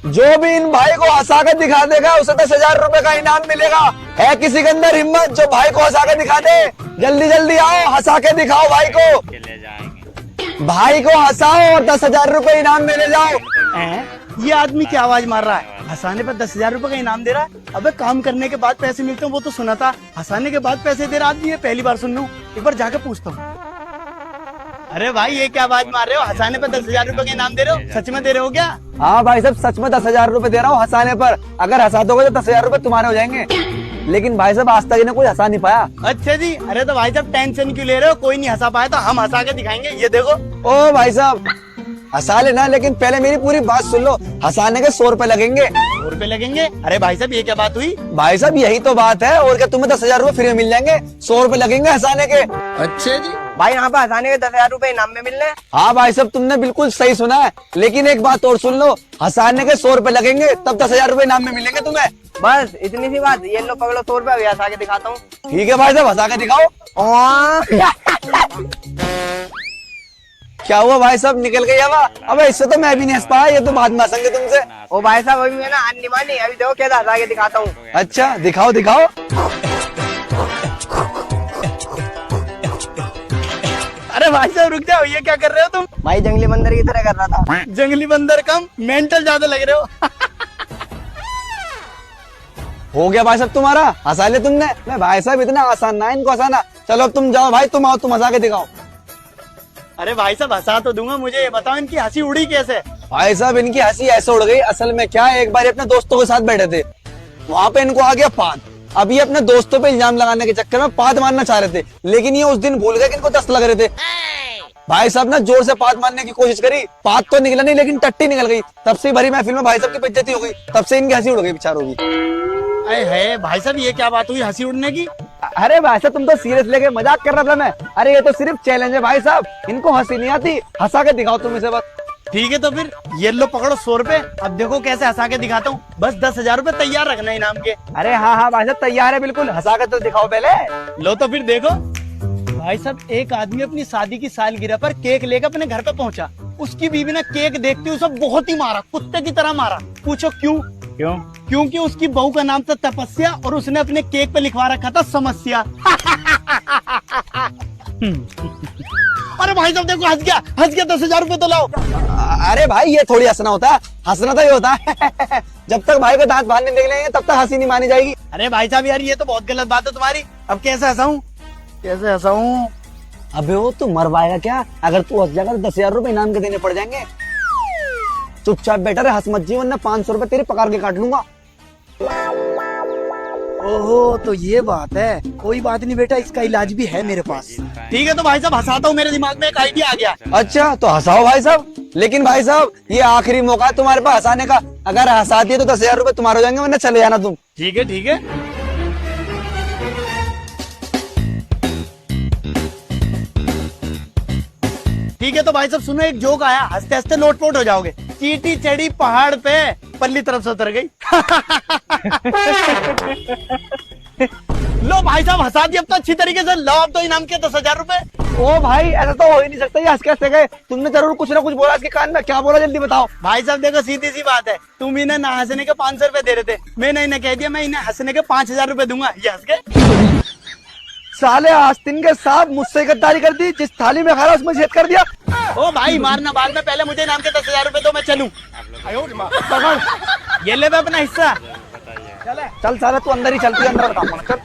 जो भी इन भाई को हंसा के दिखा देगा उसे 10,000 रुपए का इनाम मिलेगा। है किसी के अंदर हिम्मत जो भाई को हंसा के दिखा दे? जल्दी जल्दी आओ, हंसा के दिखाओ भाई को। ले जाएंगे। भाई को हंसाओ और 10,000 रुपए इनाम में ले जाओ। ये आदमी क्या आवाज मार रहा है? हंसाने पर 10,000 रुपए का इनाम दे रहा है। अबे काम करने के बाद पैसे मिलते हैं वो तो सुना था, हंसाने के बाद पैसे दे रहा आदमी ये पहली बार सुन लूं। एक बार जाके पूछता हूँ। अरे भाई ये क्या आवाज मार रहे हो? हंसाने पर 10,000 रुपए का इनाम दे रहे हो? सच में दे रहे हो क्या? हाँ भाई साहब, सच में 10,000 रुपए दे रहा हूँ हंसाने पर। अगर हंसा दोगे तो 10,000 रुपए तुम्हारे हो जाएंगे। लेकिन भाई साहब आज तक इन्हें कोई हंसा नहीं पाया। अच्छा जी, अरे तो भाई साहब टेंशन क्यों ले रहे हो? कोई नहीं हंसा पाया तो हम हंसा के दिखाएंगे, ये देखो। ओ भाई साहब हंसा लेना, लेकिन पहले मेरी पूरी बात सुन लो। हंसाने के 100 रुपए लगेंगे। 100 रुपए लगेंगे? अरे भाई साहब ये क्या बात हुई? भाई साहब यही तो बात है, और क्या तुम्हें 10,000 रुपए फ्री में मिल जाएंगे? 100 रुपए लगेंगे हंसाने के। अच्छा जी, भाई यहाँ पे हंसाने के 10,000 रुपए इनाम में मिलने। हाँ भाई साहब तुमने बिल्कुल सही सुना है, लेकिन एक बात और सुन लो। हंसाने के 100 रुपए लगेंगे, तब 10,000 रुपए इनाम में मिलेंगे तुम्हें। बस इतनी सी बात। ये लो पकड़ो 100 रुपए, अभी हंसा के दिखाता हूँ। ठीक है भाई साहब हंसा के दिखाओ। क्या हुआ भाई साहब, निकल गई हवा? अबे इससे तो मैं भी नहीं हंस पाया, ये तो बाद में हंसेंगे तुमसे। ओ भाई साहब अभी मैं ना हार नहीं मानी, अभी देखो कैसे हंसा के दिखाता हूँ। अच्छा दिखाओ दिखाओ। अरे भाई साहब रुक जाओ, ये क्या कर रहे हो तुम? भाई जंगली बंदर की तरह कर रहा था। जंगली बंदर कम मेंटल ज्यादा लग रहे हो। हो गया भाई साहब तुम्हारा, हंसा ले तुमने। मैं भाई साहब इतना आसान ना इनको हंसाना। चलो अब तुम जाओ भाई, तुम आओ, तुम हंसा के दिखाओ। अरे भाई साहब हंसा तो दूंगा, मुझे ये बताओ इनकी हंसी उड़ी कैसे? भाई साहब इनकी हंसी ऐसे उड़ गई, असल में क्या है, एक बार अपने दोस्तों के साथ बैठे थे, वहां पे इनको आ गया पाद। अब ये अपने दोस्तों पे इल्जाम लगाने के चक्कर में पाद मारना चाह रहे थे, लेकिन ये उस दिन भूल गए कि इनको 10 लग रहे थे। भाई साहब ने जोर से पाद मारने की कोशिश करी, पाद तो निकला नहीं लेकिन टट्टी निकल गई। तब से भरी महफिल में भाई साहब की बेइज्जती हो गई, तब से इनकी हंसी उड़ गई बेचारों की। अरे है भाई साहब ये क्या बात हुई हंसी उड़ने की? अरे भाई साहब तुम तो सीरियस लेके मजाक कर रहा था मैं। अरे ये तो सिर्फ चैलेंज है भाई साहब, इनको हंसी नहीं आती, हंसा के दिखाओ तुम इसे बस। ठीक है तो फिर ये लो पकड़ो 100 रुपए, अब देखो कैसे हंसा के दिखाता हूँ। बस 10,000 रुपए तैयार रखना इनाम के। अरे हाँ हाँ भाई साहब तैयार है बिल्कुल, हंसा के तो दिखाओ पहले। लो तो फिर देखो। भाई साहब एक आदमी अपनी शादी की सालगिरह पर केक लेकर अपने घर पे पहुंचा। उसकी बीवी ने केक देखते उसे बहुत ही मारा, कुत्ते की तरह मारा। पूछो क्यों? क्यों? क्योंकि उसकी बहू का नाम था तपस्या और उसने अपने केक पे लिखवा रखा था समस्या। अरे भाई साहब देखो हंस गया 10,000 रुपए तो लाओ। अरे भाई ये थोड़ी हंसना होता है, हंसना तो ये होता है जब तक भाई को दांत बाहर नहीं निकलेंगे तब तक हंसी नहीं मानी जाएगी। अरे भाई साहब यार ये तो बहुत गलत बात है तुम्हारी। अब कैसे हंसाऊं? कैसे हंसाऊं? अबे वो तू मर पाएगा क्या? अगर तू हंस जाएगा तो 10,000 रुपए इनाम के देने पड़ जाएंगे। चुपचाप बेटर है, हंस मत जी, वरना 500 रुपए तेरे पकड़ के काट लूंगा। ओहो तो ये बात है। कोई बात नहीं बेटा, इसका इलाज भी है मेरे पास। ठीक है तो भाई साहब हंसाता हूँ, मेरे दिमाग में एक आइडिया आ गया। अच्छा तो हंसाओ भाई साहब, लेकिन भाई साहब ये आखिरी मौका है तुम्हारे पास हंसाने का। अगर हंसा दिए तो 10,000 रुपए तुम्हारे हो जाएंगे, वरना चले जाना तुम। ठीक है ठीक है। ठीक है तो भाई साहब सुनो, एक जोक आया, हंसते हंसते लोटपोट हो जाओगे। चींटी चढ़ी पहाड़ पे, पल्ली तरफ से उतर गई। लो भाई साहब हंसा दिया अब तो अच्छी तरीके से। लो अब तो इनाम के 10,000 रुपए। ओ भाई ऐसा तो हो ही नहीं सकता, ये हंस के हंसते गए। तुमने जरूर कुछ ना कुछ बोला इसके कान में, क्या बोला जल्दी बताओ। भाई साहब देखो सीधी सी बात है, तुम इन्हें ना हंसने के 500 रुपए दे रहे थे, मैंने इन्हें कह दिया मैं इन्हें हंसने के 5,000 रुपए दूंगा। ये हंस गए। साले आस्तीन के साथ मुझसे गद्दारी कर दी, जिस थाली में खा रहा उसमें छेद कर दिया। ओ भाई मारना बाद में, पहले मुझे इनाम के 10,000 रुपए दो, मैं चलूं। पकड़ ये ले अपना हिस्सा। चल साले तू अंदर ही चलती है, अंदर बताऊंगा चल।